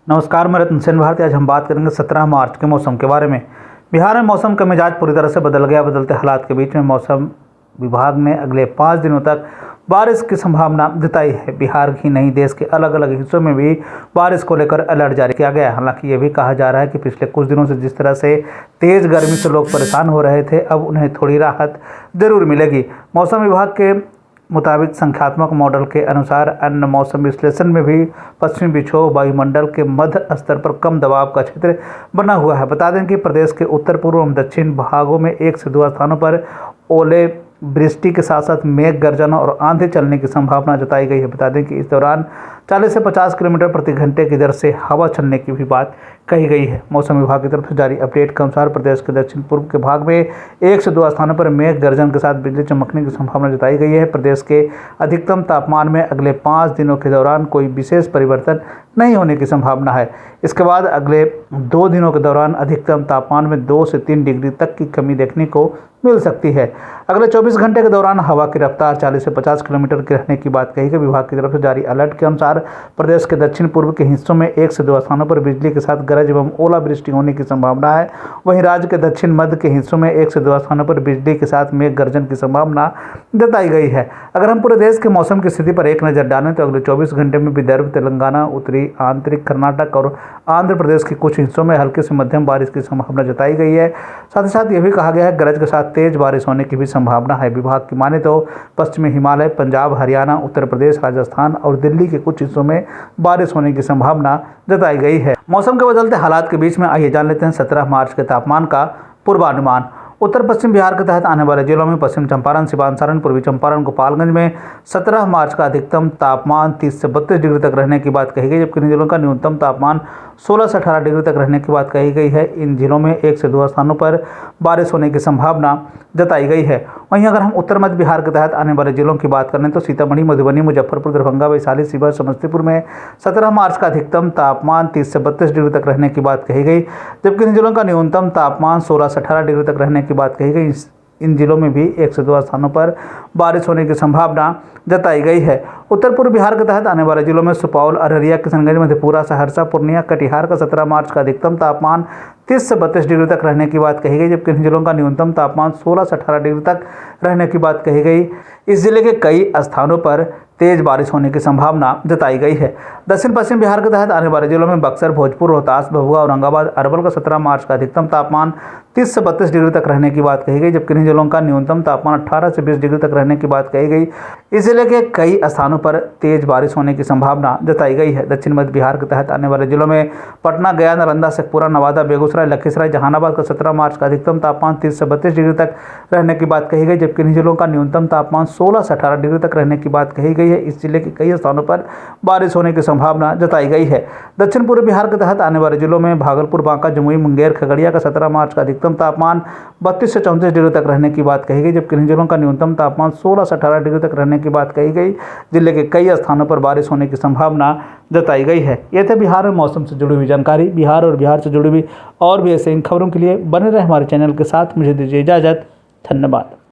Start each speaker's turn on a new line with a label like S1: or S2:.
S1: नमस्कार, मैं रत्न सेन भारती। आज हम बात करेंगे 17 मार्च के मौसम के बारे में। बिहार में मौसम का मिजाज पूरी तरह से बदल गया। बदलते हालात के बीच में मौसम विभाग ने अगले 5 दिनों तक बारिश की संभावना जताई है। बिहार ही नहीं, देश के अलग अलग हिस्सों में भी बारिश को लेकर अलर्ट जारी किया गया है। हालांकि ये भी कहा जा रहा है कि पिछले कुछ दिनों से जिस तरह से तेज गर्मी से लोग परेशान हो रहे थे, अब उन्हें थोड़ी राहत जरूर मिलेगी। मौसम विभाग के मुताबिक संख्यात्मक मॉडल के अनुसार अन्य मौसम विश्लेषण में भी पश्चिमी विक्षोभ वायुमंडल के मध्य स्तर पर कम दबाव का क्षेत्र बना हुआ है। बता दें कि प्रदेश के उत्तर पूर्व एवं दक्षिण भागों में 1 से 2 स्थानों पर ओले वृष्टि के साथ साथ मेघ गर्जन और आंधी चलने की संभावना जताई गई है। बता दें कि इस दौरान 40 से 50 किलोमीटर प्रति घंटे की दर से हवा चलने की भी बात कही गई है। मौसम विभाग की तरफ से जारी अपडेट के अनुसार प्रदेश के दक्षिण पूर्व के भाग में 1 से 2 स्थानों पर मेघ गर्जन के साथ बिजली चमकने की संभावना जताई गई है। प्रदेश के अधिकतम तापमान में अगले 5 दिनों के दौरान कोई विशेष परिवर्तन नहीं होने की संभावना है। इसके बाद अगले 2 दिनों के दौरान अधिकतम तापमान में 2 से 3 डिग्री तक की कमी देखने को मिल सकती है। अगले 24 घंटे के दौरान हवा की रफ्तार 40 से 50 किलोमीटर की रहने की बात कही गई। विभाग की तरफ से जारी अलर्ट के अनुसार प्रदेश के दक्षिण पूर्व के हिस्सों में 1 से 2 स्थानों पर बिजली के साथ गरज एवं ओलावृष्टि होने की संभावना है। वहीं राज्य के दक्षिण मध्य के हिस्सों में 1 से 2 स्थानों पर बिजली के साथ मेघ गर्जन की संभावना जताई गई है। अगर हम पूरे देश के मौसम की स्थिति पर एक नज़र डालें तो अगले 24 घंटे में विदर्भ, तेलंगाना, उत्तरी आंतरिक कर्नाटक और आंध्र प्रदेश के कुछ हिस्सों में हल्की से मध्यम बारिश की संभावना जताई गई है। साथ ही साथ यह भी कहा गया है गरज के साथ तेज बारिश होने की भी संभावना है। विभाग की माने तो पश्चिमी हिमालय, पंजाब, हरियाणा, उत्तर प्रदेश, राजस्थान और दिल्ली के कुछ हिस्सों में बारिश होने की संभावना जताई गई है। मौसम के बदलते हालात के बीच में आइए जान लेते हैं 17 मार्च के तापमान का पूर्वानुमान। उत्तर पश्चिम बिहार के तहत आने वाले जिलों में पश्चिम चंपारण, सिवान, सारण, पूर्वी चंपारण, गोपालगंज में 17 मार्च का अधिकतम तापमान 30 से 32 डिग्री तक रहने की बात कही गई, जबकि इन जिलों का न्यूनतम तापमान 16 से 18 डिग्री तक रहने की बात कही गई है। इन जिलों में 1 से 2 स्थानों पर बारिश होने की संभावना जताई गई है। वहीं अगर हम उत्तर मध्य बिहार के तहत आने वाले जिलों की बात करें तो सीतामढ़ी, मधुबनी, मुजफ्फरपुर, दरभंगा, वैशाली, शिवहर, समस्तीपुर में 17 मार्च का अधिकतम तापमान 30 से 32 डिग्री तक रहने की बात कही गई, जबकि इन जिलों का न्यूनतम तापमान 16 से 18 डिग्री तक रहने की बात कही गई। इन जिलों में भी 1 से 2 स्थानों पर बारिश होने की संभावना जताई गई है। उत्तर पूर्व बिहार के तहत आने वाले जिलों में सुपौल, अररिया, किशनगंज, मधेपुरा, सहरसा, पूर्णिया, कटिहार का 17 मार्च का अधिकतम तापमान 30 से 32 डिग्री तक रहने की बात कही गई, जबकि इन जिलों का न्यूनतम तापमान 16 से 18 डिग्री तक रहने की बात कही गई। इस जिले के कई स्थानों पर तेज बारिश होने की संभावना जताई गई है। दक्षिण पश्चिम बिहार के तहत आने वाले जिलों में बक्सर, भोजपुर, रोहतास, भभुआ, औरंगाबाद, अरवल का 17 मार्च का अधिकतम तापमान 30 से 32 डिग्री तक रहने की बात कही गई, जबकि इन जिलों का न्यूनतम तापमान 18 से 20 डिग्री तक रहने की बात कही गई। इस जिले के कई स्थानों पर तेज बारिश होने की संभावना जताई गई है। दक्षिण मध्य बिहार के तहत आने वाले जिलों में पटना, गया, नालंदा, शेखपुरा, नवादा, बेगूसराय, लखीसराय, जहानाबाद का 17 मार्च का अधिकतम तापमान 30 से 32 डिग्री तक रहने की बात कही गई, जबकि इन जिलों का न्यूनतम तापमान 16 से 18 डिग्री तक रहने की बात कही गई है। इस जिले के कई स्थानों पर बारिश होने की संभावना जताई गई है। दक्षिण पूर्व बिहार के तहत आने वाले जिलों में भागलपुर, बांका, जमुई, मुंगेर, खगड़िया का 17 मार्च का अधिकतम तापमान 32 से 34 डिग्री तक रहने की बात कही गई, जबकि इन जिलों का न्यूनतम तापमान 16 से 18 डिग्री तक रहने की बात कही गई। जिले के कई स्थानों पर बारिश होने की संभावना जताई गई है। ये थे बिहार में मौसम से जुड़ी हुई जानकारी। बिहार और बिहार से जुड़ी हुई और भी ऐसे इन खबरों के लिए बने रहे हमारे चैनल के साथ। मुझे दीजिए इजाज़त। धन्यवाद।